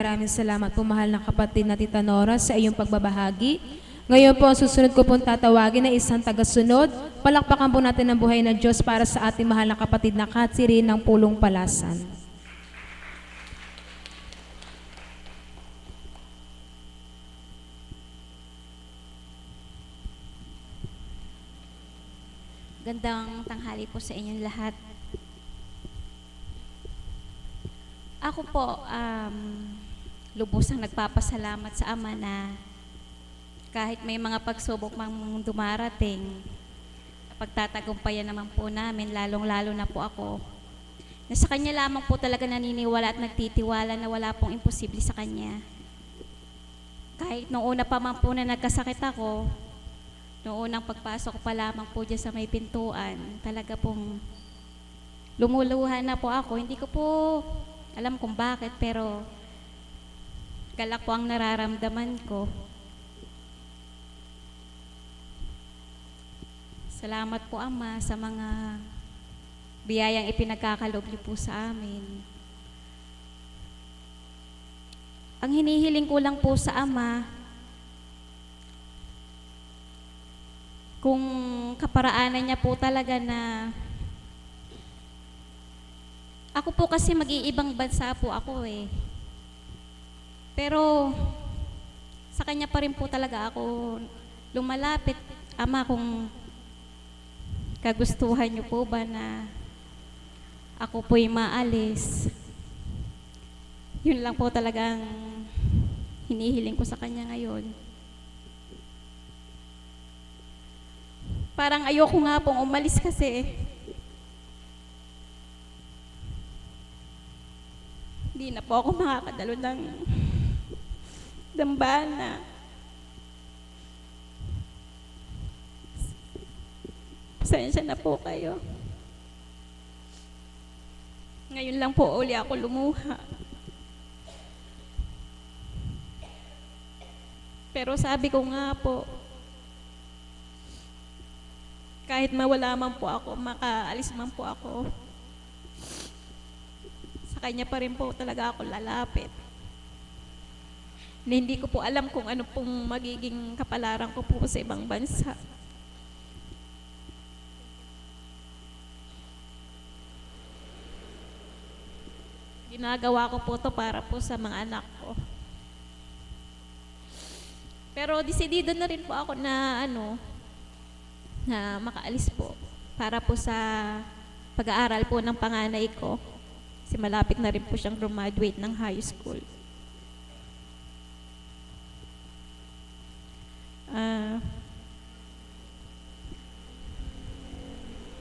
Maraming salamat po, mahal na kapatid na Tita Nora, sa iyong pagbabahagi. Ngayon po, ang susunod ko pong tatawagin na isang tagasunod. Palakpakan po natin ang buhay ng Diyos para sa ating mahal na kapatid na Catherine ng Pulong Palasan. Gandang tanghali po sa inyong lahat. Ako po, lubusang nagpapasalamat sa Ama na kahit may mga pagsubok mang dumarating, pagtatagumpayan naman po namin, lalong-lalo na po ako, na sa Kanya lamang po talaga naniniwala at nagtitiwala na wala pong imposible sa Kanya. Kahit noong una pa man po na nagkasakit ako, noong unang pagpasok ko pa lamang po dyan sa may pintuan, talaga pong lumuluha na po ako. Hindi ko po alam kung bakit, pero galak po ang nararamdaman ko. Salamat po, Ama, sa mga biyayang ipinagkakaloob niyo po sa amin. Ang hinihiling ko lang po sa Ama, kung kaparaanan niya po talaga na ako po kasi mag-iibang bansa po ako eh. Pero sa Kanya pa rin po talaga ako lumalapit. Ama, kung kagustuhan niyo po ba na ako po'y maalis, yun lang po talagang hinihiling ko sa Kanya ngayon. Parang ayoko nga pong umalis kasi hindi na po ako makakadalo ng dambana. Pasensya na po kayo. Ngayon lang po uli ako lumuha. Pero sabi ko nga po, kahit mawala man po ako, makaalis man po ako, sa Kanya pa rin po talaga ako lalapit. Na hindi ko po alam kung ano pong magiging kapalaran ko po sa ibang bansa. Ginagawa ko po to para po sa mga anak ko. Pero desidido na rin po ako na na makaalis po para po sa pag-aaral po ng panganay ko. Kasi malapit na rin po siyang graduate ng high school.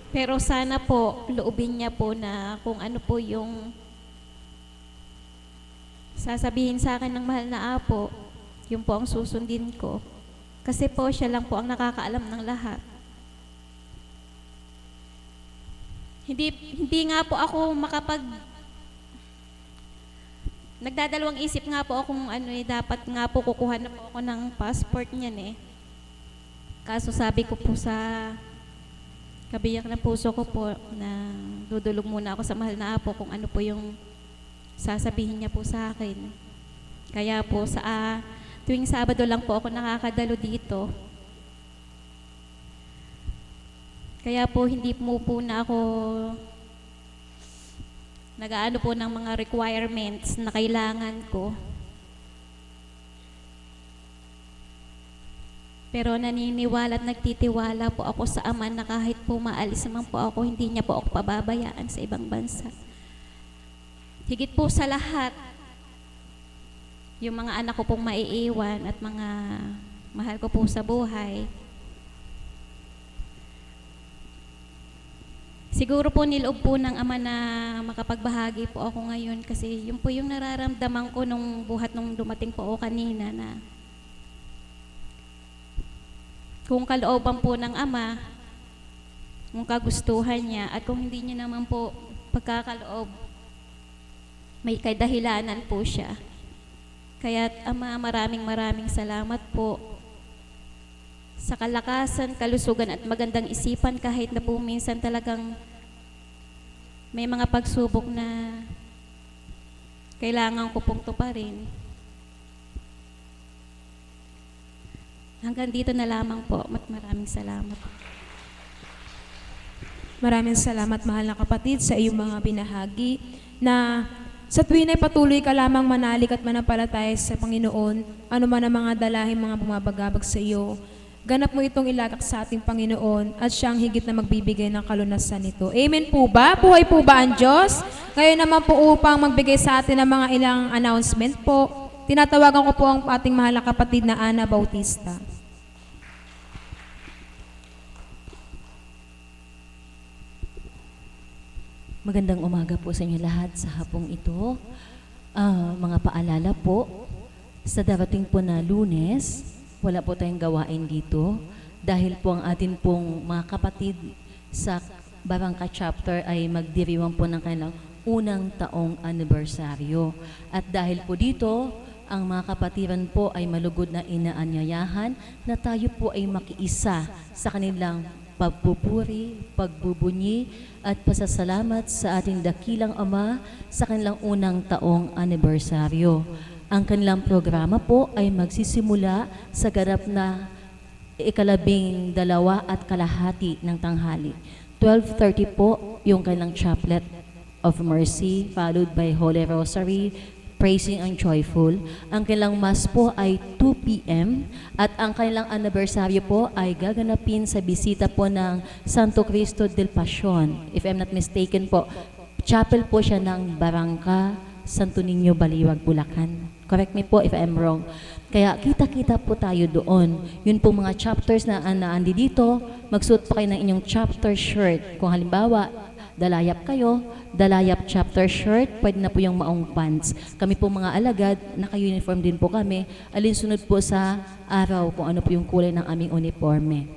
Pero sana po, loobin niya po na kung ano po yung sasabihin sa akin ng mahal na Apo, yun po ang susundin ko. Kasi po, siya lang po ang nakakaalam ng lahat. Hindi nga po ako nagdadalawang isip nga po akong dapat nga po kukuha na po ako ng passport niyan eh. Kaso sabi ko po sa kabiyak ng puso ko po na dudulog muna ako sa mahal na Apo kung ano po yung sasabihin niya po sa akin. Kaya po tuwing Sabado lang po ako nakakadalo dito. Kaya po hindi mo po na ako nag-aano po ng mga requirements na kailangan ko. Pero naniniwala at nagtitiwala po ako sa Ama na kahit po maalis naman po ako, hindi niya po ako pababayaan sa ibang bansa. Higit po sa lahat, yung mga anak ko pong maiiwan at mga mahal ko po sa buhay, siguro po niloob po ng Ama na makapagbahagi po ako ngayon kasi yun po yung nararamdaman ko nung buhat nung dumating po ako kanina na kung kalooban po ng Ama, kung kagustuhan niya at kung hindi niya naman po pagkakaloob, may kadahilanan po siya. Kaya Ama, maraming salamat po sa kalakasan, kalusugan at magandang isipan kahit na po minsan talagang may mga pagsubok na kailangan ko pong tuparin. Hanggang dito na lamang po. Maraming salamat. Maraming salamat, mahal na kapatid, sa iyong mga binahagi na sa tuwin ay patuloy ka lamang manalik at manampalataya sa Panginoon, ano man ang mga dalahin, mga bumabagabag sa iyo. Ganap mo itong ilagak sa ating Panginoon at siya ang higit na magbibigay ng kalunasan nito. Amen po ba? Buhay po ba ang Diyos? Ngayon naman po upang magbigay sa atin ng mga ilang announcement po, tinatawagan ko po ang ating mahal na kapatid na Ana Bautista. Magandang umaga po sa inyo lahat sa hapong ito. Mga paalala po, sa darating po na Lunes, wala po tayong gawain dito dahil po ang atin pong mga kapatid sa Barangka Chapter ay magdiriwang po ng kanilang unang taong anibersaryo. At dahil po dito, ang mga kapatiran po ay malugod na inaanyayahan na tayo po ay makiisa sa kanilang pagpupuri, pagbubunyi at pasasalamat sa ating dakilang Ama sa kanilang unang taong anibersaryo. Ang kanilang programa po ay magsisimula sa ganap na 12:30 ng tanghali. 12:30 po yung kanilang Chaplet of Mercy, followed by Holy Rosary, Praising and Joyful. Ang kanilang Mass po ay 2 p.m. at ang kanilang anibersaryo po ay gaganapin sa bisita po ng Santo Cristo del Pasion. If I'm not mistaken po, chapel po siya ng Barangka, Santo Niño, Baliwag, Bulacan. Correct me po if I'm wrong. Kaya kita-kita po tayo doon. Yun po mga chapters na andi dito, magsuot po kayo ng inyong chapter shirt. Kung halimbawa, Dalayap kayo, Dalayap chapter shirt, pwede na po yung maong pants. Kami po mga alagad, naka-uniform din po kami, alinsunod po sa araw kung ano po yung kulay ng aming uniforme.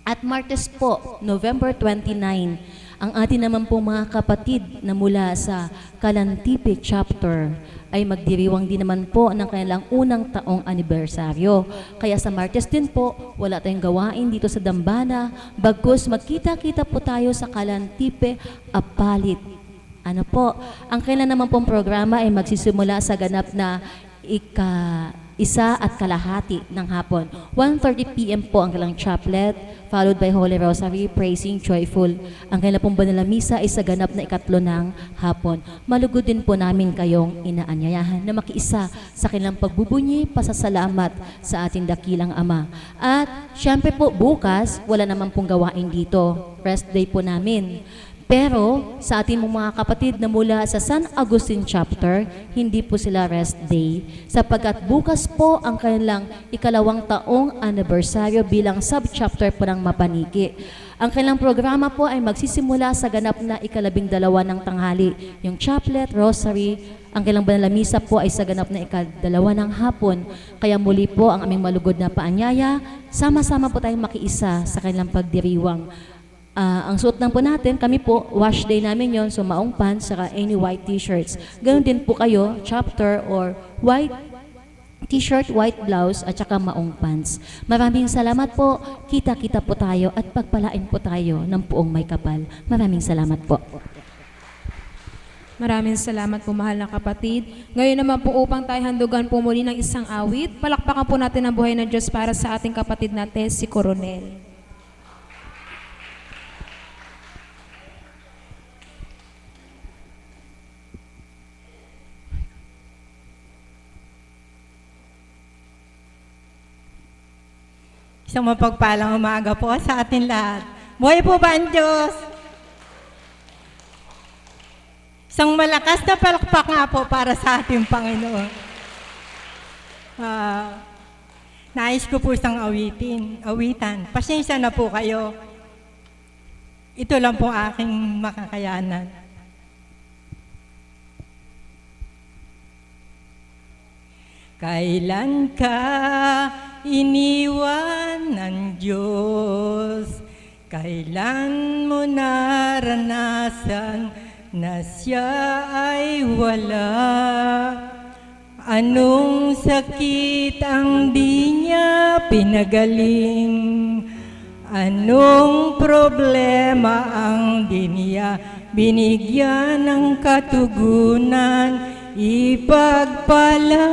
At Martes po, November 29, ang atin naman po mga kapatid na mula sa Kalantipe chapter ay magdiriwang din naman po ng kanilang unang taong anibersaryo. Kaya sa Martes din po, wala tayong gawain dito sa Dambana, bagkus magkita-kita po tayo sa Kalantipe Apalit. Ano po, ang kailan naman pong programa ay magsisimula sa ganap na 1:30 ng hapon. 1:30 p.m. po ang kailang chaplet, followed by Holy Rosary, Praising, Joyful. Ang kailang pong banal na misa ay sa ganap na 3 ng hapon. Malugod din po namin kayong inaanyayahan na makiisa sa kanilang pagbubunyi, pasasalamat sa ating dakilang Ama. At syempre po bukas, wala naman pong gawain dito. Rest day po namin. Pero sa ating mga kapatid na mula sa San Agustin chapter, hindi po sila rest day sapagkat bukas po ang kanilang 2 taong anibersaryo bilang sub-chapter po ng Mapaniki. Ang kanilang programa po ay magsisimula sa ganap na 12 ng tanghali. Yung chaplet, rosary, ang kanilang banal na misa po ay sa ganap na 2 ng hapon. Kaya muli po ang aming malugod na paanyaya, sama-sama po tayong makiisa sa kanilang pagdiriwang. Ang suot lang po natin, kami po, wash day namin yon, so maong pants, saka any white t-shirts. Ganon din po kayo, chapter or white t-shirt, white blouse, at saka maong pants. Maraming salamat po, kita-kita po tayo at pagpalain po tayo ng puong may kapal. Maraming salamat po. Maraming salamat po, mahal na kapatid. Ngayon naman po upang tayo handugan po muli ng isang awit, palakpakan po natin ang buhay ng Diyos para sa ating kapatid natin, si Coronel. Isang mapagpalang umaga po sa atin lahat. Buhay po ba ang Diyos? Isang malakas na palakpak nga po para sa ating Panginoon. Nais ko po isang awitan. Pasensya na po kayo. Ito lang po aking makakayanan. Kailan ka iniwan ng Diyos? Kailan mo naranasan na siya ay wala? Anong sakit ang di niya pinagaling? Anong problema ang di niya binigyan ng katugunan? ipagpala.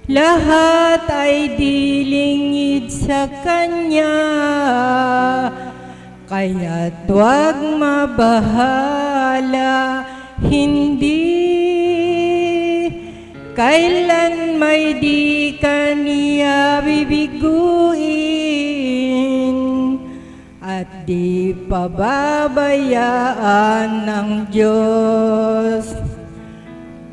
Lahat ay dilingid sa Kanya, kaya't huwag mabahala, hindi kailan may di Kaniya bibiguin, at di pababayaan ng Diyos.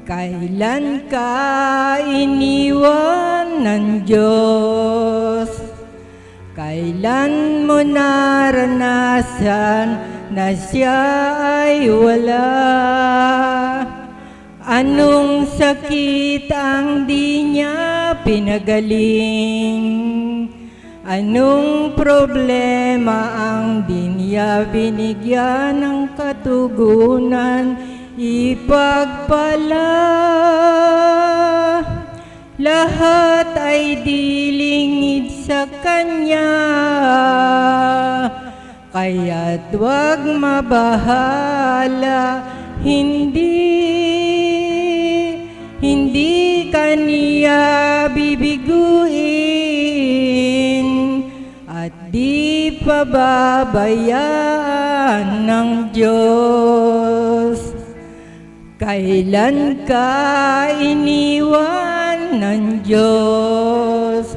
Kailan ka iniwan ng Diyos? Kailan mo naranasan na siya ay wala? Anong sakit ang di niya pinagaling? Anong problema ang di niya binigyan ng katugunan? Ipagpala. Lahat ay dilingid sa Kanya, kaya't huwag mabahala, hindi Kaniya bibiguin, at di pababayaan ng Diyos. Kailan ka iniwan ng Diyos?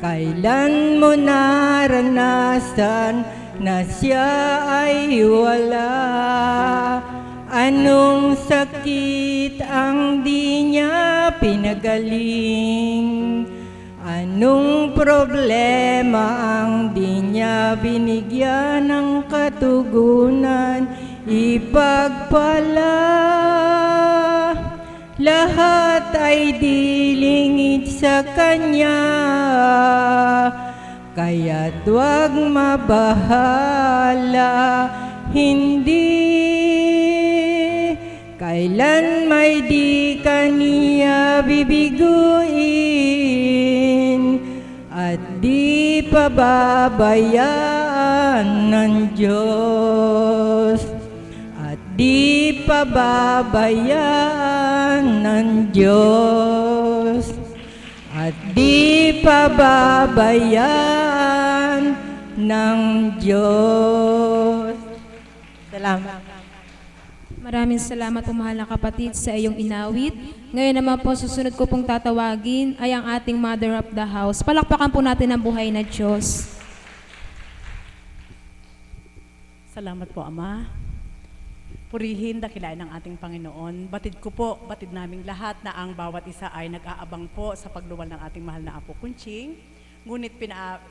Kailan mo naranasan na siya ay wala? Anong sakit ang di niya pinagaling? Anong problema ang di niya binigyan ng katugunan? Ipagpala. Lahat ay dilingid sa Kanya, kaya't huwag mabahala, hindi kailan may di Kaniya bibiguin, at di pababayaan ng Diyos. Di pababayaan ng Diyos, at di pababayaan ng Diyos. Salamat. Maraming salamat po, mahal na kapatid, sa iyong inawit. Ngayon naman po, susunod ko pong tatawagin ay ang ating Mother of the House. Palakpakan po natin ang buhay na Diyos. Salamat po, Ama. Purihin, dakilain ng ating Panginoon. Batid ko po, batid naming lahat na ang bawat isa ay nag-aabang po sa pagluwal ng ating mahal na Apo Kunching. Ngunit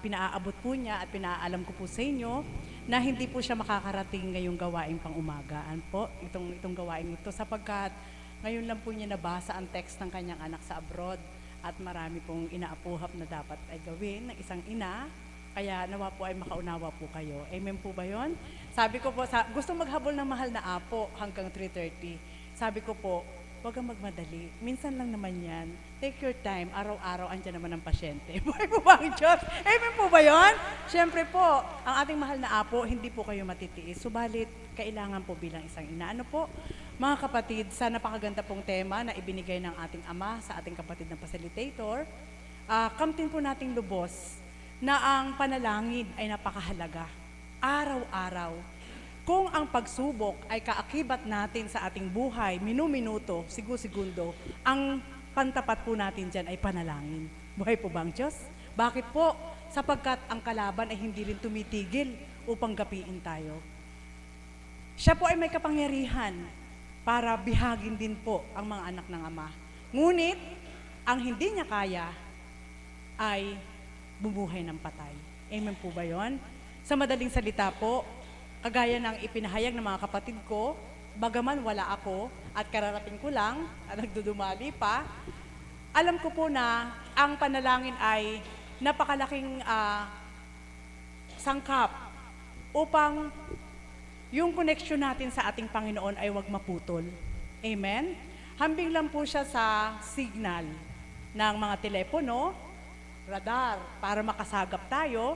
pinaaabot po niya at pinaalam ko po sa inyo na hindi po siya makakarating ngayong gawaing pang-umagaan po, itong gawaing ito, sapagkat ngayon lang po niya nabasa ang text ng kanyang anak sa abroad, at marami pong inaapuhap na dapat ay gawin ng isang ina. Kaya nawa po ay makaunawa po kayo. Amen po ba yun? Sabi ko po, gusto maghabol ng mahal na Apo hanggang 3:30. Sabi ko po, huwag kang magmadali. Minsan lang naman yan. Take your time. Araw-araw, andyan naman ang pasyente. Buhay po ba ang Diyos? Amen po ba yun? Siyempre po, ang ating mahal na Apo, hindi po kayo matitiis. Subalit, kailangan po bilang isang ina. Ano po? Mga kapatid, sa napakaganda pong tema na ibinigay ng ating Ama sa ating kapatid na facilitator, kamtin po nating lubos na ang panalangin ay napakahalaga. Araw-araw. Kung ang pagsubok ay kaakibat natin sa ating buhay, minu-minuto, segundo, ang pantapat po natin dyan ay panalangin. Buhay po ba ang Diyos? Bakit po? Sapagkat ang kalaban ay hindi rin tumitigil upang gapiin tayo. Siya po ay may kapangyarihan para bihagin din po ang mga anak ng Ama. Ngunit, ang hindi niya kaya ay bumuhay ng patay. Amen po ba yun? Sa madaling salita po, kagaya ng ipinahayag ng mga kapatid ko, bagaman wala ako at kararating ko lang at nagdudumali pa, alam ko po na ang panalangin ay napakalaking sangkap upang yung connection natin sa ating Panginoon ay wag maputol. Amen? Hambing lang po siya sa signal ng mga telepono, radar, para makasagap tayo.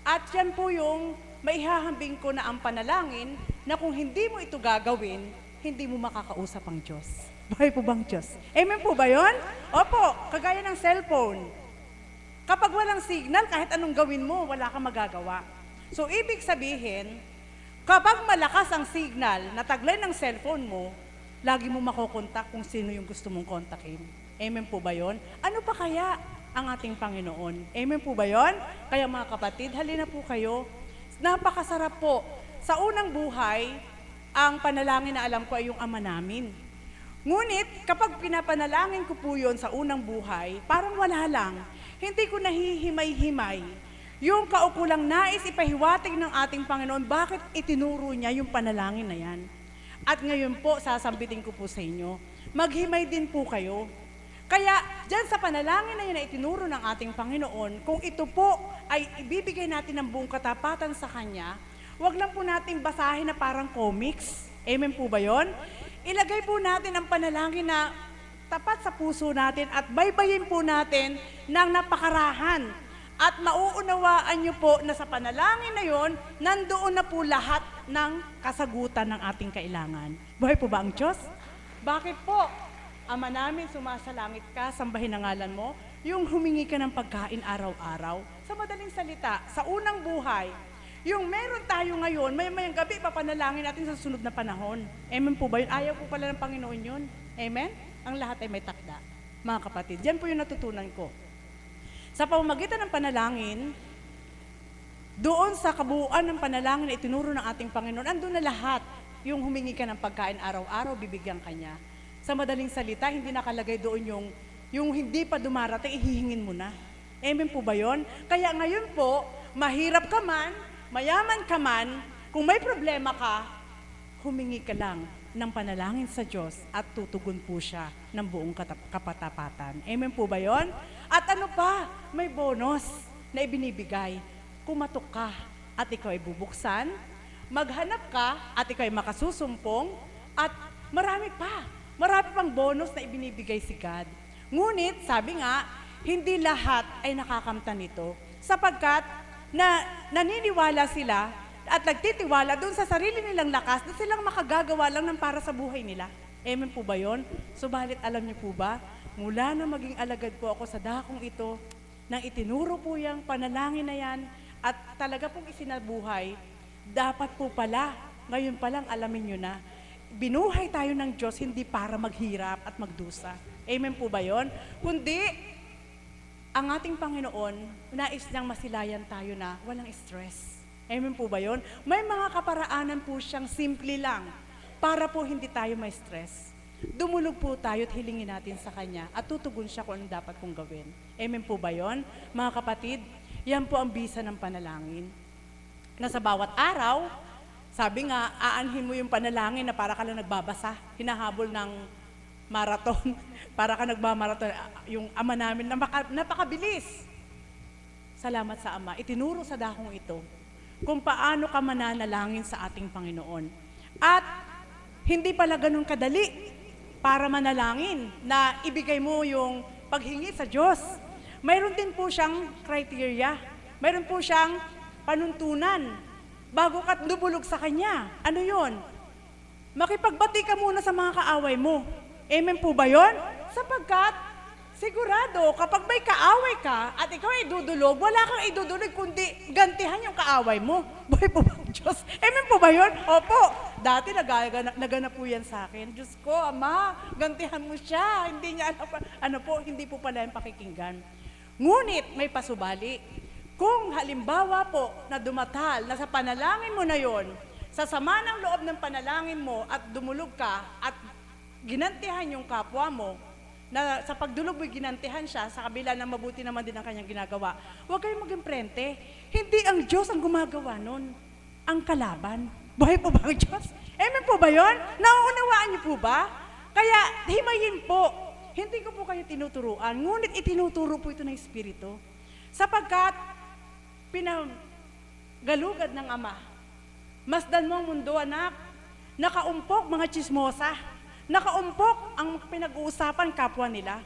At yan po yung maihahambing ko na ang panalangin na kung hindi mo ito gagawin, hindi mo makakausap ang Diyos. Buhay po bang Diyos? Amen po ba yun? Opo, kagaya ng cellphone. Kapag walang signal, kahit anong gawin mo, wala kang magagawa. So, ibig sabihin, kapag malakas ang signal na taglay ng cellphone mo, lagi mo makokontak kung sino yung gusto mong kontakin. Amen po ba yun? Ano pa kaya ang ating Panginoon? Amen po ba yun? Kaya mga kapatid, halina po kayo. Napakasarap po. Sa unang buhay, ang panalangin na alam ko ay yung Ama namin. Ngunit, kapag pinapanalangin ko po yun sa unang buhay, parang wala lang. Hindi ko nahihimay-himay yung kaukulang nais ipahiwatig ng ating Panginoon, bakit itinuro niya yung panalangin na yan. At ngayon po, sasambitin ko po sa inyo, maghimay din po kayo. Kaya, dyan sa panalangin na yun na itinuro ng ating Panginoon, kung ito po ay ibibigay natin ng buong katapatan sa Kanya, wag lang po natin basahin na parang comics. Amen po ba yun? Ilagay po natin ang panalangin na tapat sa puso natin at baybayin po natin ng napakarahan. At mauunawaan niyo po na sa panalangin na yon, nandoon na po lahat ng kasagutan ng ating kailangan. Buhay po ba ang Diyos? Bakit po? Ama namin, sumasalangit ka, sambahin ang ngalan mo, yung humingi ka ng pagkain araw-araw. Sa madaling salita, sa unang buhay, yung meron tayo ngayon, may gabi, papanalangin natin sa susunod na panahon. Amen po ba yun? Ayaw po pala ng Panginoon yun. Amen? Ang lahat ay may takda. Mga kapatid, yan po yung natutunan ko. Sa pamamagitan ng panalangin, doon sa kabuuan ng panalangin na itinuro ng ating Panginoon, andun na lahat. Yung humingi ka ng pagkain araw-araw, bibigyan ka niya. Sa madaling salita, hindi nakalagay doon yung hindi pa dumarating, ihihingin mo na. Amen po ba yun? Kaya ngayon po, mahirap ka man, mayaman ka man, kung may problema ka, humingi ka lang ng panalangin sa Diyos at tutugon po siya ng buong kapatapatan. Amen po ba yon? At ano pa? May bonus na ibinibigay. Kumatok ka at ikaw ay bubuksan, maghanap ka at ikaw ay makasusumpong, at marami pang bonus na ibinibigay si God. Ngunit, sabi nga, hindi lahat ay nakakamtan nito sapagkat naniniwala sila at nagtitiwala doon sa sarili nilang lakas na silang makagagawa lang ng para sa buhay nila. Amen po ba yun? Subalit alam niyo po ba, mula na maging alagad po ako sa dakong ito, nang itinuro po yung panalangin na yan, at talaga pong isinabuhay, dapat po pala, ngayon pa lang alamin nyo na, binuhay tayo ng Diyos hindi para maghirap at magdusa. Amen po ba yun? Kundi, ang ating Panginoon, nais niyang masilayan tayo na walang stress. Amen po ba yun? May mga kaparaanan po siyang simple lang para po hindi tayo may stress. Dumulog po tayo at hilingin natin sa Kanya at tutugon siya kung ano dapat kong gawin. Amen po ba yun? Mga kapatid, yan po ang bisa ng panalangin. Na sa bawat araw, sabi nga, aanhin mo yung panalangin na para ka lang nagbabasa, hinahabol ng marathon, para ka nagmamarathon, yung Ama namin, napakabilis. Salamat sa Ama, itinuro sa dakong ito, kung paano ka mananalangin sa ating Panginoon. At hindi pala ganun kadali para manalangin na ibigay mo yung paghingi sa Diyos. Mayroon din po siyang criteria, mayroon po siyang panuntunan bago ka dumulog sa Kanya. Ano yon? Makipagbati ka muna sa mga kaaway mo. Amen po ba yon? Sapagkat, sigurado, kapag may kaaway ka at ikaw ay dudulog, wala kang idudulog kundi gantihan yung kaaway mo. Buhay po ba ang Diyos? Amen po ba yon? Opo. Dati naganap po yan sa akin. Diyos ko, Ama, gantihan mo siya. Hindi niya hindi po pala yung pakikinggan. Ngunit may pasubali. Kung halimbawa po na dumatal na sa panalangin mo na yon, sa sama ng loob ng panalangin mo at dumulog ka at ginantihan yung kapwa mo, na sa pagdulog mo'y ginantihan siya, sa kabila na mabuti naman din ang kanyang ginagawa, huwag kayong maging prente. Hindi ang Diyos ang gumagawa nun, ang kalaban. Buhay po ba ang Diyos? Amen po ba yun? Nauunawaan niyo po ba? Kaya himayin po. Hindi ko po kayo tinuturuan, ngunit itinuturo po ito ng Espiritu. Sapagkat pinagalugad ng Ama, masdan mo ang mundo, anak, nakaumpok mga chismosa, nakaumpok ang pinag-uusapan kapwa nila.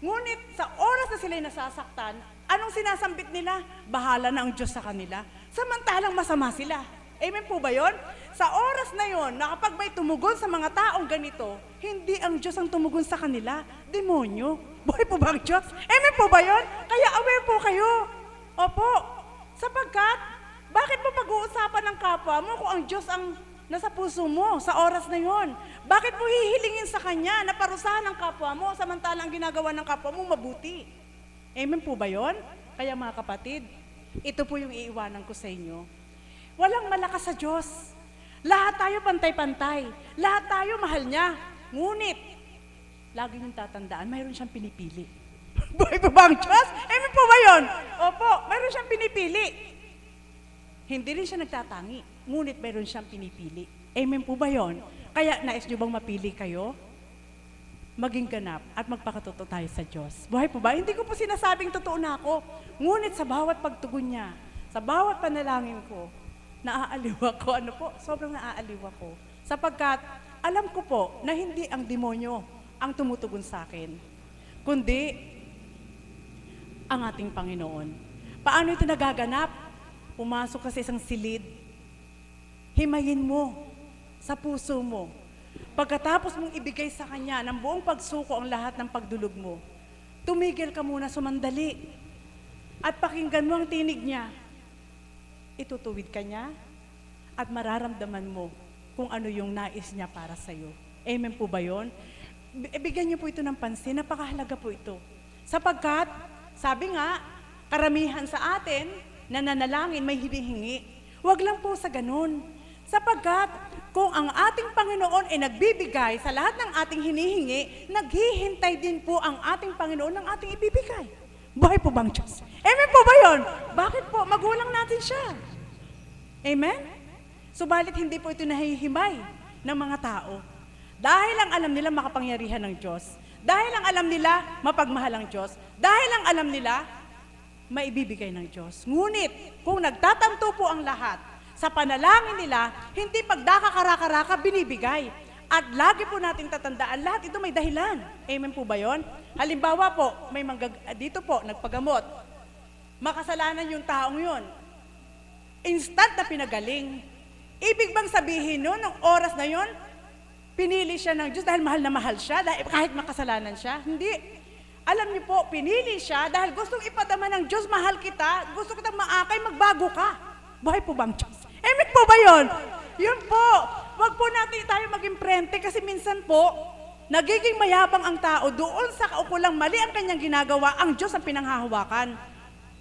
Ngunit sa oras na sila'y nasasaktan, anong sinasambit nila? Bahala na ang Diyos sa kanila. Samantalang masama sila. Amen po ba yon? Sa oras na yon, na kapag may tumugon sa mga taong ganito, hindi ang Diyos ang tumugon sa kanila, demonyo. Buhay po ba ang Diyos? Amen po ba yon? Kaya aware po kayo. Opo. Sapagkat, bakit mo pag-uusapan ng kapwa mo kung ang Diyos ang nasa puso mo sa oras na yon? Bakit mo hihilingin sa Kanya na parusahan ang kapwa mo samantalang ang ginagawa ng kapwa mo mabuti? Amen po ba yon? Kaya mga kapatid, ito po yung iiwanan ko sa inyo. Walang malakas sa Diyos. Lahat tayo pantay-pantay. Lahat tayo mahal niya. Ngunit, lagi niyong tatandaan, mayroon siyang pinipili. Buhay po ba ang Diyos? Amen po ba yun? Opo, mayroon siyang pinipili. Hindi rin siya nagtatangi, ngunit mayroon siyang pinipili. Amen po ba yun? Kaya nais niyo bang mapili kayo? Maging ganap at magpakatotoo tayo sa Diyos. Buhay po ba? Hindi ko po sinasabing totoo na ako. Ngunit sa bawat pagtugon niya, sa bawat panalangin ko, naaaliw ako. Ano po? Sobrang naaaliw ako. Sapagkat alam ko po na hindi ang demonyo ang tumutugon sa akin, kundi ang ating Panginoon. Paano ito nagaganap? Pumasok ka sa isang silid, himayin mo sa puso mo. Pagkatapos mong ibigay sa Kanya ng buong pagsuko ang lahat ng pagdulog mo, tumigil ka muna sumandali at pakinggan mo ang tinig niya. Itutuwid ka niya at mararamdaman mo kung ano yung nais niya para sa iyo. Amen po ba yun? Bigyan niyo po ito ng pansin, napakahalaga po ito. Sapagkat, sabi nga, karamihan sa atin na nanalangin may hinihingi. Huwag lang po sa ganun. Sapagkat, kung ang ating Panginoon ay nagbibigay sa lahat ng ating hinihingi, naghihintay din po ang ating Panginoon ng ating ibibigay. Buhay po bang Diyos? Amen po ba yun? Bakit po? Magulang natin siya. Amen? Subalit hindi po ito nahihimay ng mga tao. Dahil ang alam nila makapangyarihan ng Diyos. Dahil ang alam nila mapagmahal ang Diyos. Dahil ang alam nila maibibigay ng Diyos. Ngunit, kung nagtatanto po ang lahat, sa panalangin nila, hindi pagdakakaraka-raka binibigay. At lagi po natin tatandaan, lahat ito may dahilan. Amen po ba yun? Halimbawa po, may dito po, nagpagamot. Makasalanan yung taong yun. Instant na pinagaling. Ibig bang sabihin nun, ng oras na yun, pinili siya ng Diyos dahil mahal na mahal siya, dahil kahit makasalanan siya? Hindi. Alam niyo po, pinili siya dahil gustong ipadama ng Diyos, mahal kita, gusto kitang maakay, magbago ka. Buhay po bang Diyos? Amen po ba yun? Yun po. Huwag po natin tayo maging prente kasi minsan po, nagiging mayabang ang tao doon sa kaukulang mali ang kanyang ginagawa, ang Diyos ang pinanghahawakan.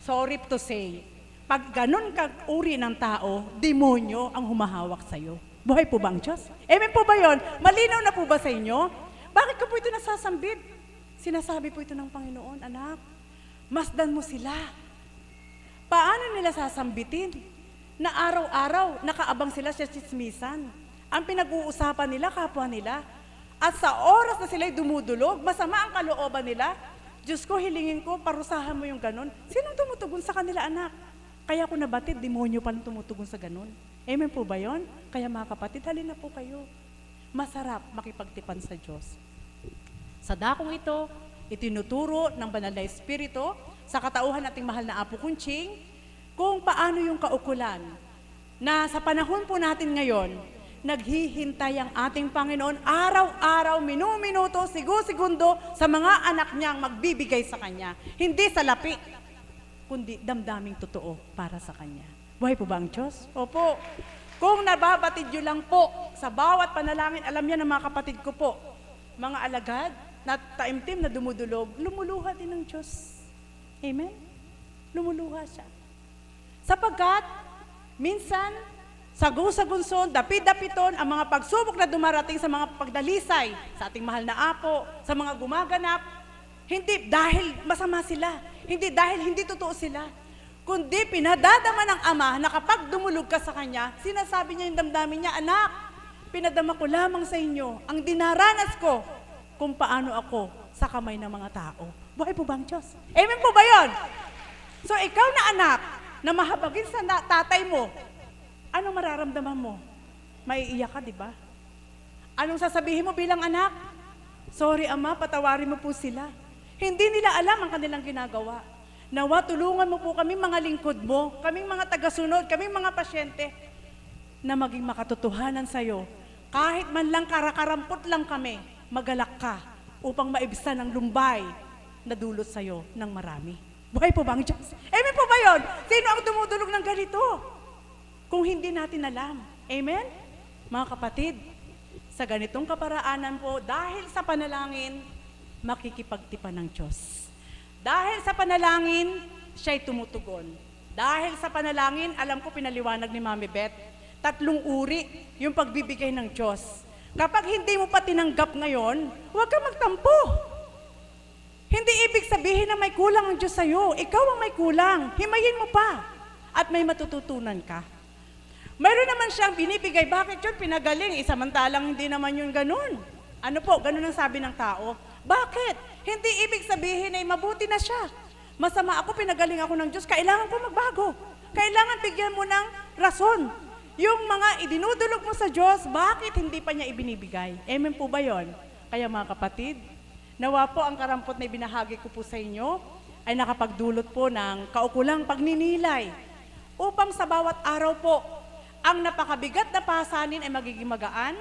Sorry to say, pag ganun ka uri ng tao, demonyo ang humahawak sa'yo. Buhay po ba ang Diyos? Amen po ba yun? Malinaw na po ba sa inyo? Bakit ko po ito nasasambit? Sinasabi po ito ng Panginoon, anak, masdan mo sila. Paano nila sasambitin? Na araw-araw, nakaabang sila sa tsismisan. Ang pinag-uusapan nila, kapwa nila. At sa oras na sila'y dumudulog, masama ang kalooban nila. Diyos ko, hilingin ko, parusahan mo yung ganun. Sinong tumutugon sa kanila, anak? Kaya ako nabatid, demonyo palang tumutugon sa ganun. Amen po ba yun? Kaya mga kapatid, halina po kayo. Masarap makipagtipan sa Diyos. Sa dakong ito, itinuturo ng Banal na Espiritu sa katauhan nating mahal na Apo Kunching, kung paano yung kaukulan na sa panahon po natin ngayon, naghihintay ang ating Panginoon araw-araw, minuminuto, segundo sa mga anak niyang magbibigay sa Kanya. Hindi sa lapi, kundi damdaming totoo para sa Kanya. Buhay po ba ang Diyos? Opo. Kung nababatid nyo lang po sa bawat panalangin, alam niya ng mga kapatid ko po, mga alagad na taimtim na dumudulog, lumuluha din ng Diyos. Amen? Lumuluha siya. Sapagkat, minsan, sagun-sagunson, dapit-dapiton, ang mga pagsubok na dumarating sa mga pagdalisay, sa ating mahal na Apo, sa mga gumaganap, hindi dahil masama sila, hindi dahil hindi totoo sila, kundi pinadadama ng Ama na kapag dumulog ka sa Kanya, sinasabi niya yung damdamin niya, anak, pinadama ko lamang sa inyo ang dinaranas ko kung paano ako sa kamay ng mga tao. Buhay po ba ang Diyos? Amen po ba yun? So ikaw na anak, na mahabagin sa tatay mo, anong mararamdaman mo? Maiiyak ka, di ba? Anong sasabihin mo bilang anak? Sorry, Ama, patawarin mo po sila. Hindi nila alam ang kanilang ginagawa. Nawa, tulungan mo po kami mga lingkod mo, kaming mga tagasunod, kaming mga pasyente. na maging makatotohanan sa'yo. Kahit man lang karakarampot lang kami, magalak ka upang maibsan ang lumbay na dulot sa'yo ng marami. Buhay po ba ang Diyos? Amen po ba yun? Sino ang dumudulog ng ganito? Kung hindi natin alam. Amen? Mga kapatid, sa ganitong kaparaanan po, dahil sa panalangin, makikipagtipan ng Diyos. Dahil sa panalangin, siya'y tumutugon. Dahil sa panalangin, alam ko pinaliwanag ni Mami Beth, 3 uri yung pagbibigay ng Diyos. Kapag hindi mo pa tinanggap ngayon, huwag ka magtampo. Hindi ibig sabihin na may kulang ang Diyos sa'yo. Ikaw ang may kulang. Himayin mo pa. At may matututunan ka. Mayroon naman siyang binibigay. Bakit yun? Pinagaling. Samantalang hindi naman yun ganun. Ano po? Ganun ang sabi ng tao. Bakit? Hindi ibig sabihin ay mabuti na siya. Masama ako, pinagaling ako ng Diyos. Kailangan ko magbago. Kailangan bigyan mo ng rason. Yung mga idinudulog mo sa Diyos, bakit hindi pa niya ibinibigay? Amen po ba yun? Kaya mga kapatid, nawa po ang karampot na ibinahagi ko po sa inyo ay nakapagdulot po ng kaukulang pagninilay upang sa bawat araw po, ang napakabigat na pasanin ay magiging magaan,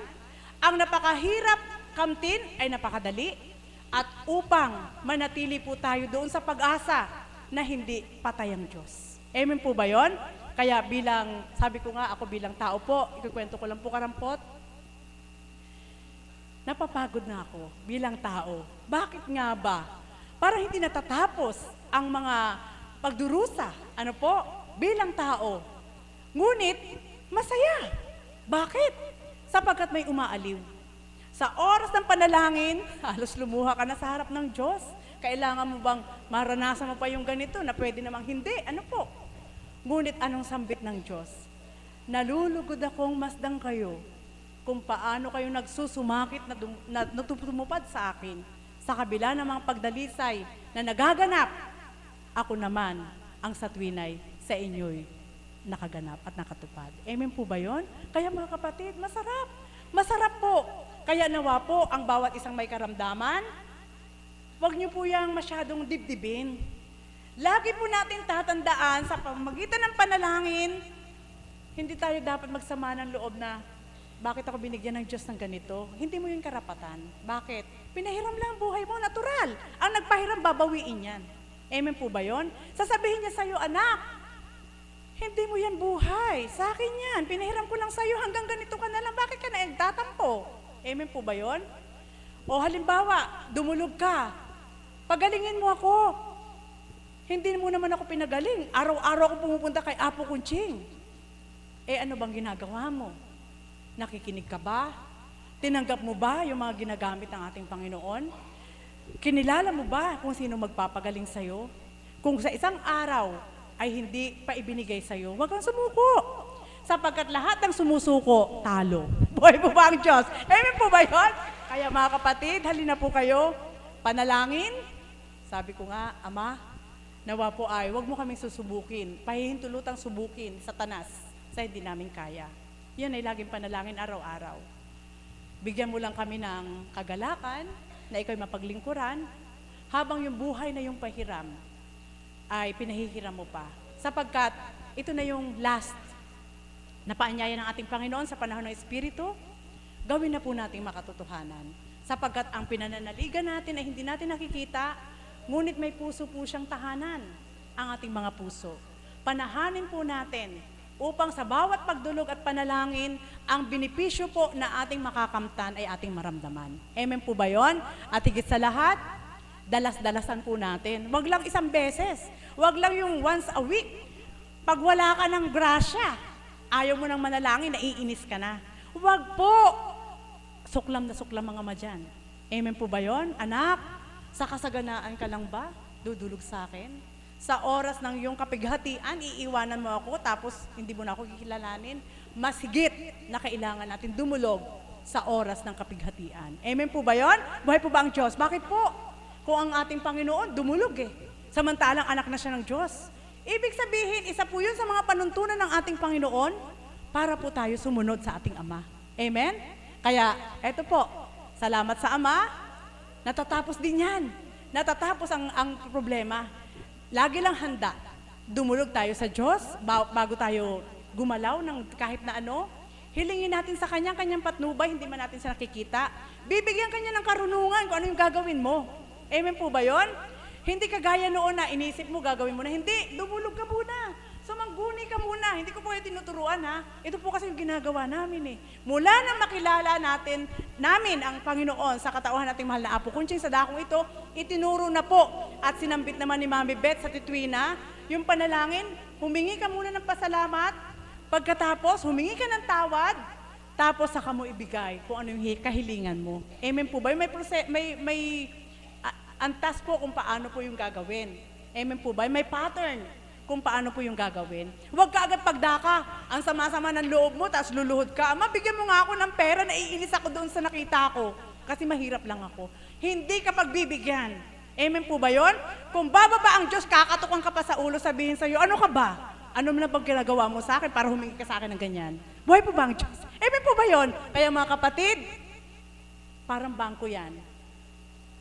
ang napakahirap kamtin ay napakadali, at upang manatili po tayo doon sa pag-asa na hindi patay ang Diyos. Amen po ba yun? Kaya bilang, sabi ko nga, ako bilang tao po, ikukwento ko lang po karampot, napapagod na ako bilang tao. Bakit nga ba? Para hindi natatapos ang mga pagdurusa, ano po, bilang tao. Ngunit, masaya. Bakit? Sapagkat may umaaliw. Sa oras ng panalangin, halos lumuha ka na sa harap ng Diyos. Kailangan mo bang maranasan mo pa yung ganito na pwede namang hindi? Ano po? Ngunit anong sambit ng Diyos? Nalulugod akong masdang kayo kung paano kayo nagsusumakit na tumupad sa akin sa kabila ng mga pagdalisay na nagaganap. Ako naman ang sa tuwinay sa inyo'y nakaganap at nakatupad. Amen po ba yun? Kaya mga kapatid, masarap. Masarap po. Kaya nawa po ang bawat isang may karamdaman, huwag niyo po yang masyadong dibdibin. Lagi po natin tatandaan sa pamamagitan ng panalangin, hindi tayo dapat magsama ng loob na, bakit ako binigyan ng Diyos ng ganito? Hindi mo yung karapatan. Bakit? Pinahiram lang ang buhay mo, natural. Ang nagpahiram, babawiin yan. Amen po ba yun? Sasabihin niya sa'yo, anak, hindi mo yan buhay. Sa akin yan. Pinahiram ko lang sa'yo, hanggang ganito ka na lang. Bakit ka na nagtatampo? Amen po ba yun? O halimbawa, dumulog ka. Pagalingin mo ako. Hindi mo naman ako pinagaling. Araw-araw ako pumupunta kay Apo Kunching. Ano bang ginagawa mo? Nakikinig ka ba? Tinanggap mo ba yung mga ginagamit ng ating Panginoon? Kinilala mo ba kung sino magpapagaling sa'yo? Kung sa isang araw ay hindi pa ibinigay sa'yo, huwag kang sumuko. Sapagkat lahat ng sumusuko, talo. Buhay po ba ang Diyos? Amen po ba yun? Kaya mga kapatid, halina po kayo, panalangin. Sabi ko nga, Ama, nawa po ay, huwag mo kaming susubukin, pahihintulutang subukin, Satanas, sa hindi namin kaya. Yan ay laging panalangin araw-araw. Bigyan mo lang kami ng kagalakan, na ikaw'y mapaglingkuran, habang yung buhay na yung pahiram, ay pinahihiram mo pa. Sapagkat, ito na yung last na paanyaya ng ating Panginoon sa panahon ng Espiritu, gawin na po nating makatotohanan. Sapagkat ang pinananaligan natin ay hindi natin nakikita, ngunit may puso po siyang tahanan, ang ating mga puso. Panahanin po natin upang sa bawat pagdulog at panalangin, ang benepisyo po na ating makakamtan ay ating maramdaman. Amen po ba yun? At higit sa lahat, dalas-dalasan po natin. Wag lang isang beses. Wag lang yung once a week. Pag wala ka ng grasya, ayaw mo ng manalangin, naiinis ka na. Wag po! Suklam na suklam mga ama dyan. Amen po ba yun? Anak, sa kasaganaan ka lang ba? Dudulog sa akin? Sa oras ng iyong kapighatian, iiwanan mo ako, tapos hindi mo na ako kikilalanin. Mas higit na kailangan natin dumulog sa oras ng kapighatian. Amen po ba yun? Buhay po ba ang Diyos? Bakit po? Kung ang ating Panginoon, dumulog samantalang anak na siya ng Diyos. Ibig sabihin, isa po yun sa mga panuntunan ng ating Panginoon para po tayo sumunod sa ating Ama. Amen? Kaya, eto po, salamat sa Ama, natatapos din yan. Natatapos ang problema. Lagi lang handa. Dumulog tayo sa Diyos bago tayo gumalaw ng kahit na ano. Hilingin natin sa Kanya, Kanyang patnubay, hindi man natin siya nakikita. Bibigyan Kanya ng karunungan kung ano yung gagawin mo. Amen po ba yon? Hindi kagaya noon na inisip mo, gagawin mo na. Hindi, dumulog ka muna. So mangguni ka muna. Hindi ko po kayo tinuturuan ha. Ito po kasi yung ginagawa namin eh. Mula nang makilala namin ang Panginoon sa katauhan nating mahal na Apo Kunching sa dakong ito, itinuro na po at sinambit naman ni Mami Beth sa Titwina, yung panalangin, humingi ka muna ng pasalamat, pagkatapos humingi ka ng tawad, tapos saka mo ibigay kung ano yung kahilingan mo. Amen po ba? May antas po kung paano po yung gagawin. Amen po ba? May pattern kung paano po yung gagawin. Huwag ka agad pagdaka. Ang sama-sama ng loob mo, tapos luluhod ka. Ama, bigyan mo nga ako ng pera, naiinis ako doon sa nakita ko. Kasi mahirap lang ako. Hindi ka pagbibigyan. Amen po ba yon? Kung bababa ang Diyos, kakatukan ka pa sa ulo, sabihin sa'yo, ano ka ba? Ano mo na bang ginagawa mo sa akin para humingi ka sa akin ng ganyan? Buhay po ba ang Diyos? Amen po ba yon? Kaya mga kapatid, parang bangko yan.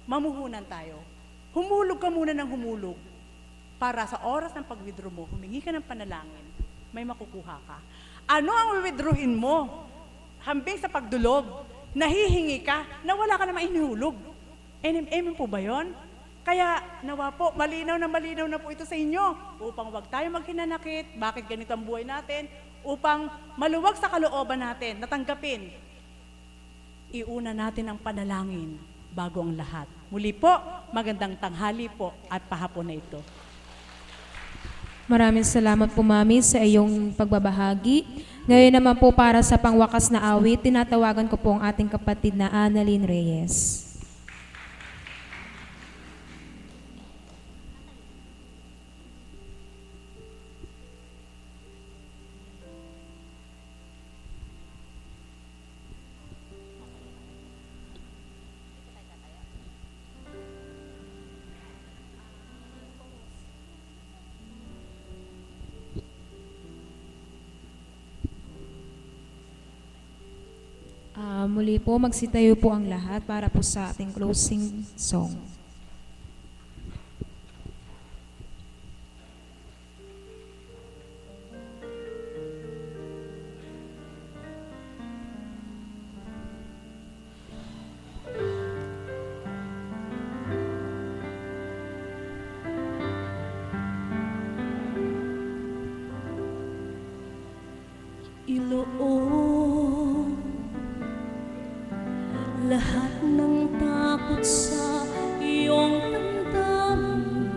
Mamuhunan tayo. Humulog ka muna ng humulog para sa oras ng pag-withdraw mo, humingi ka ng panalangin, may makukuha ka. Ano ang withdrawin mo? Hambing sa pagdulog, nahihingi ka na wala ka naman inihulog. Amen po ba yon? Kaya nawa po, malinaw na po ito sa inyo upang wag tayo maghinanakit, bakit ganito ang buhay natin, upang maluwag sa kalooban natin, natanggapin. Iuna natin ang panalangin bago ang lahat. Muli po, magandang tanghali po at pahapon na ito. Maraming salamat po, Mami, sa iyong pagbabahagi. Ngayon naman po para sa pangwakas na awit, tinatawagan ko po ang ating kapatid na Annalyn Reyes. Muli po, magsitayo po ang lahat para po sa ating closing song. Iloon lahat ng takot sa iyong damdamin.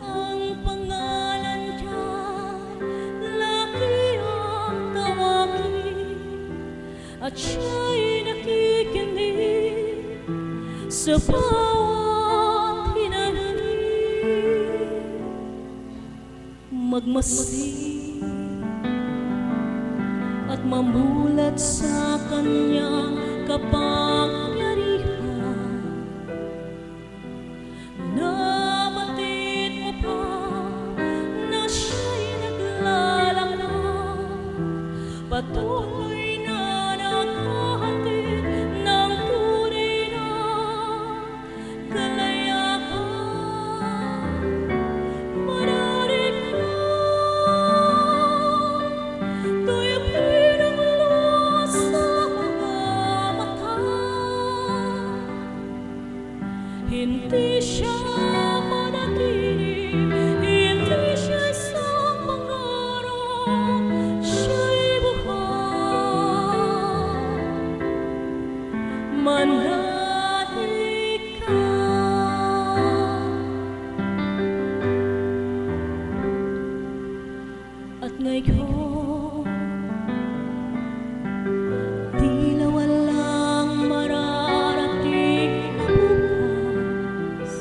Ang pangalan niyan, lagi ang tawagin, at siya'y nakikinig sa bawat hinaling. Magmasid at mamulat sa kanyang kapangyarihan. Nabatid mo pa na siya'y naglalanghap, patuloy na naghahatid ng tunay na kalayakan. Manalig ka, tuyapin ang luha sa mga mata. Hindi siya manatinig, hindi siya isang pangarap, siya'y buhay. Manalig ka. At ngayon, tila walang mararating na bukas.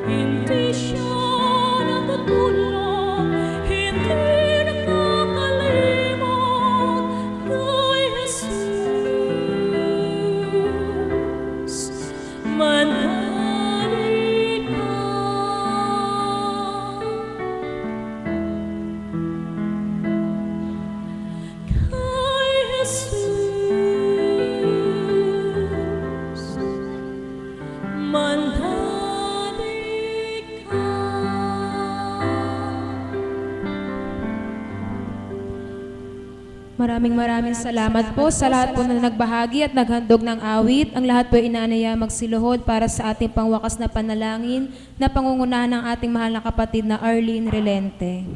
Hindi siya natutulog, hindi nakakalimot kay Jesus. Manahalik ka. Kay Jesus, manahalik ka. Maraming salamat po sa lahat po na nagbahagi at naghandog ng awit. Ang lahat po ay inaanaya magsiluhod para sa ating pangwakas na panalangin na pangungunahan ng ating mahal na kapatid na Arlene Relente.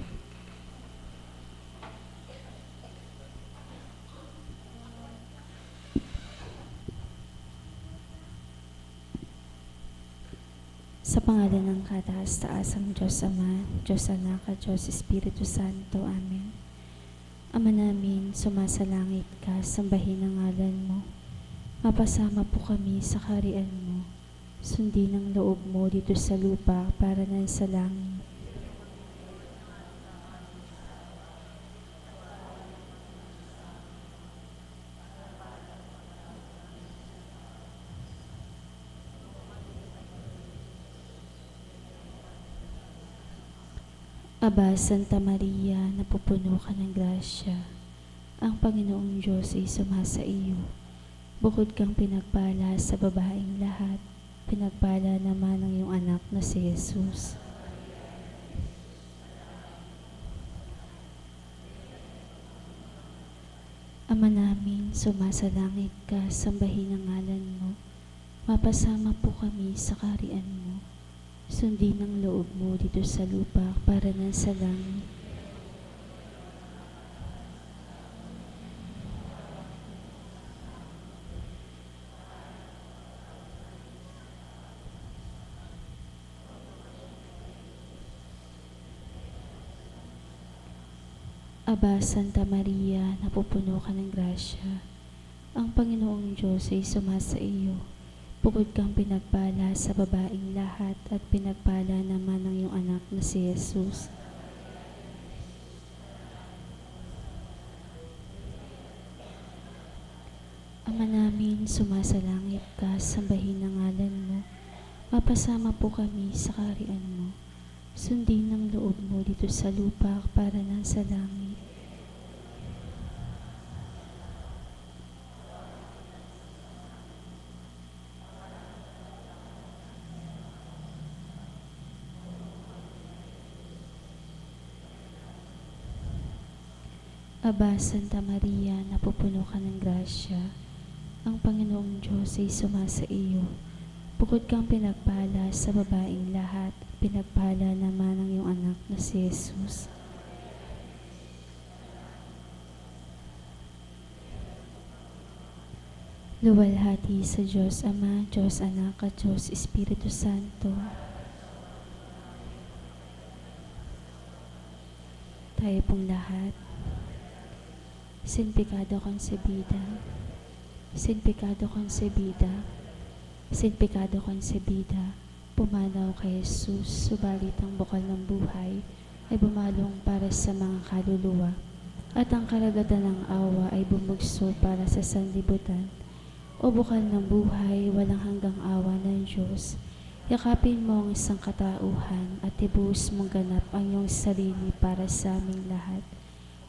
Sa pangalan ng kataas-taasang Diyos Ama, Diyos Anak at Diyos Espiritu Santo. Amen. Ama namin, sumasalangit ka, sambahin ang ngalan mo. Mapasama po kami sa kaharian mo. Sundin ang loob mo dito sa lupa para nan sa langit. Aba, Santa Maria, napupuno ka ng grasya. Ang Panginoong Diyos ay sumasa iyo. Bukod kang pinagpala sa babaeng lahat, pinagpala naman ang iyong anak na si Jesus. Ama namin, sumasalangit ka, sambahin ang ngalan mo. Mapasama po kami sa kaharian mo. Sundin ang loob mo dito sa lupa para na sa langit. Aba, Santa Maria, napupuno ka ng grasya. Ang Panginoong Diyos ay sumasa iyo. Bukod kang pinagpala sa babaeng lahat at pinagpala naman ang iyong anak na si Jesus. Ama namin, sumasalangit ka, sambahin ang ngalan mo. Mapasama po kami sa kaharian mo. Sundin ang loob mo dito sa lupa para nang sa langit. Aba, Santa Maria, napupuno ka ng grasya. Ang Panginoong Diyos ay sumasa iyo. Bukod kang pinagpala sa babaeng lahat, pinagpala naman ang iyong anak na si Jesus. Luwalhati sa Diyos Ama, Diyos Anak at Diyos Espiritu Santo. Tayo pong lahat. Sin pecado concebida, sin pecado concebida, sin pecado concebida, pumanaw kay Jesus, subalit ang bukal ng buhay ay bumalong para sa mga kaluluwa, at ang karagatan ng awa ay bumugso para sa sanlibutan. O bukal ng buhay, walang hanggang awa ng Diyos, yakapin mo ang isang katauhan at ibuhos mong ganap ang iyong sarili para sa aming lahat.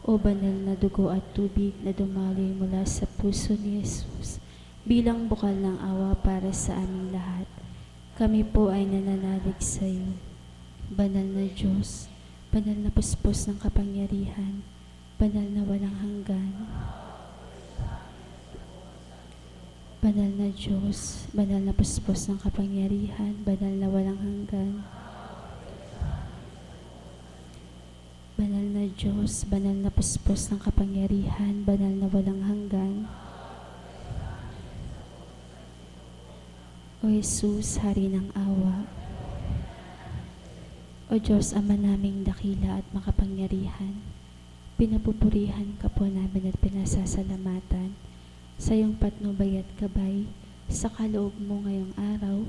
O banal na dugo at tubig na dumaloy mula sa puso ni Jesus, bilang bukal ng awa para sa aming lahat, kami po ay nananalig sa iyo. Banal na Diyos, banal na puspos ng kapangyarihan, banal na walang hanggan. Banal na Diyos, banal na puspos ng kapangyarihan, banal na walang hanggan. Banal na Diyos, banal na puspos ng kapangyarihan, banal na walang hanggan. O Jesus, Hari ng awa. O Diyos, Ama naming dakila at makapangyarihan, pinapupurihan ka po namin at pinasasalamatan sa iyong patnubay at gabay sa kaloob mo ngayong araw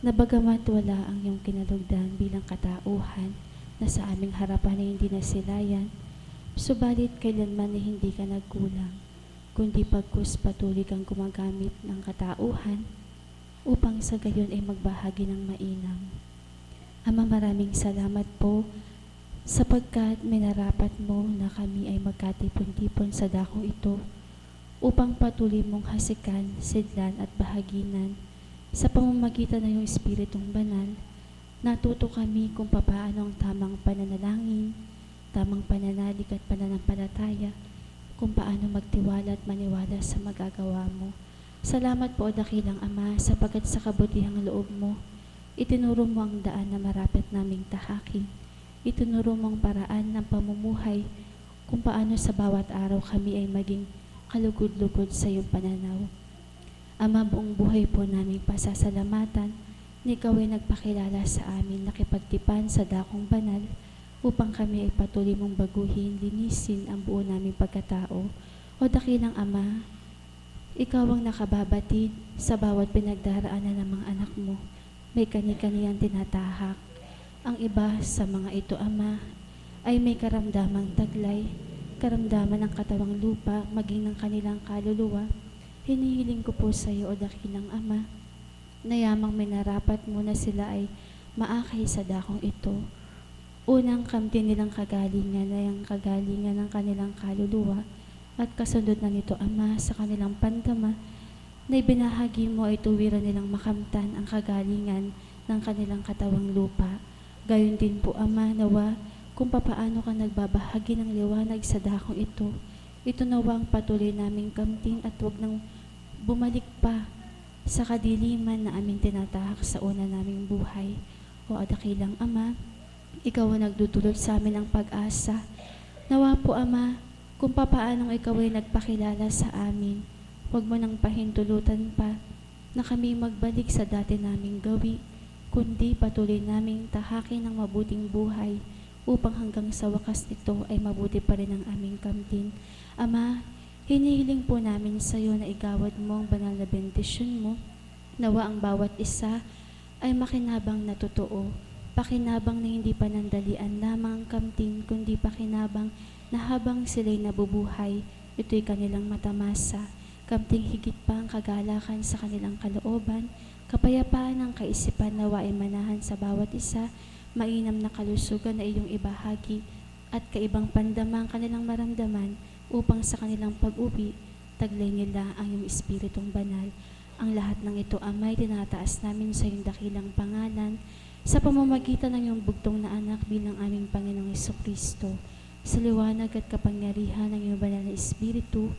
na bagamat wala ang iyong kinalugdan bilang katauhan na sa aming harapan ay hindi nasilayan, subalit kailanman ay hindi ka nagkulang, kundi pagkus patuloy kang gumagamit ng katauhan upang sa gayon ay magbahagi ng mainam. Ama, maraming salamat po sapagkat minarapat mo na kami ay magkatipon-tipon sa dakong ito upang patuloy mong hasikan, sidlan at bahaginan sa pamamagitan ng iyong Espiritong Banal. Natuto kami kung papaano ang tamang pananalangin, tamang pananalig at pananampalataya, kung paano magtiwala at maniwala sa magagawa mo. Salamat po, dakilang Ama, sapagkat sa kabutihang loob mo, itinuro mo ang daan na marapat naming tahakin. Itinuro mo ang paraan ng pamumuhay kung paano sa bawat araw kami ay maging kalugod-lugod sa iyong pananaw. Ama, buong buhay po naming pasasalamatan na ikaw ay nagpakilala sa amin, nakipagtipan sa dakong banal upang kami ay patuloy mong baguhin, linisin ang buo naming pagkatao. O dakilang Ama, ikaw ang nakababatid sa bawat pinagdaraanan ng mga anak mo. May kani-kaniyang tinatahak. Ang iba sa mga ito, Ama, ay may karamdamang taglay, karamdaman ng katawang lupa, maging ng kanilang kaluluwa. Hinihiling ko po sa iyo, o dakilang Ama, na yamang minarapat mo na sila ay maakay sa dakong ito. Unang kamtin nilang kagalingan ay ang kagalingan ng kanilang kaluluwa at kasunod na nito, Ama, sa kanilang pandama na ibinahagi mo ay tuwiran nilang makamtan ang kagalingan ng kanilang katawang lupa. Gayon din po, Ama, nawa kung papaano ka nagbabahagi ng liwanag sa dakong ito, ito nawa ang patuloy naming kamtin at huwag nang bumalik pa sa kadiliman na aming tinatahak sa una naming buhay. O dakilang Ama, ikaw ang nagdudulot sa amin ng pag-asa. Nawa po, Ama, kung papaanong ikaw ay nagpakilala sa amin, huwag mo nang pahintulutan pa na kami magbalik sa dati naming gawi, kundi patuloy naming tahakin ng mabuting buhay upang hanggang sa wakas nito ay mabuti pa rin ang aming kamtin. Ama, hinihiling po namin sa iyo na igawad mo ang banal na bendisyon mo. Nawa ang bawat isa ay makinabang na totoo, pakinabang na hindi panandalian lamang ang kamtin, kundi pakinabang na habang sila'y nabubuhay, ito'y kanilang matamasa. Kamting higit pa ang kagalakan sa kanilang kalooban, kapayapaan ng kaisipan nawa ay manahan sa bawat isa, mainam na kalusugan na iyong ibahagi, at kaibang pandama ang kanilang maramdaman upang sa kanilang pag-uwi, taglay nila ang iyong Espiritong Banal. Ang lahat ng ito, Ama, ay tinataas namin sa iyong dakilang pangalan, sa pamamagitan ng iyong bugtong na anak bilang aming Panginoong Hesukristo, sa liwanag at kapangyarihan ng iyong banal na Espiritu,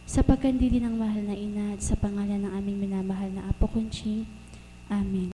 sa pagkandili ng mahal na Ina at sa pangalan ng aming minamahal na Apo Conching. Amen.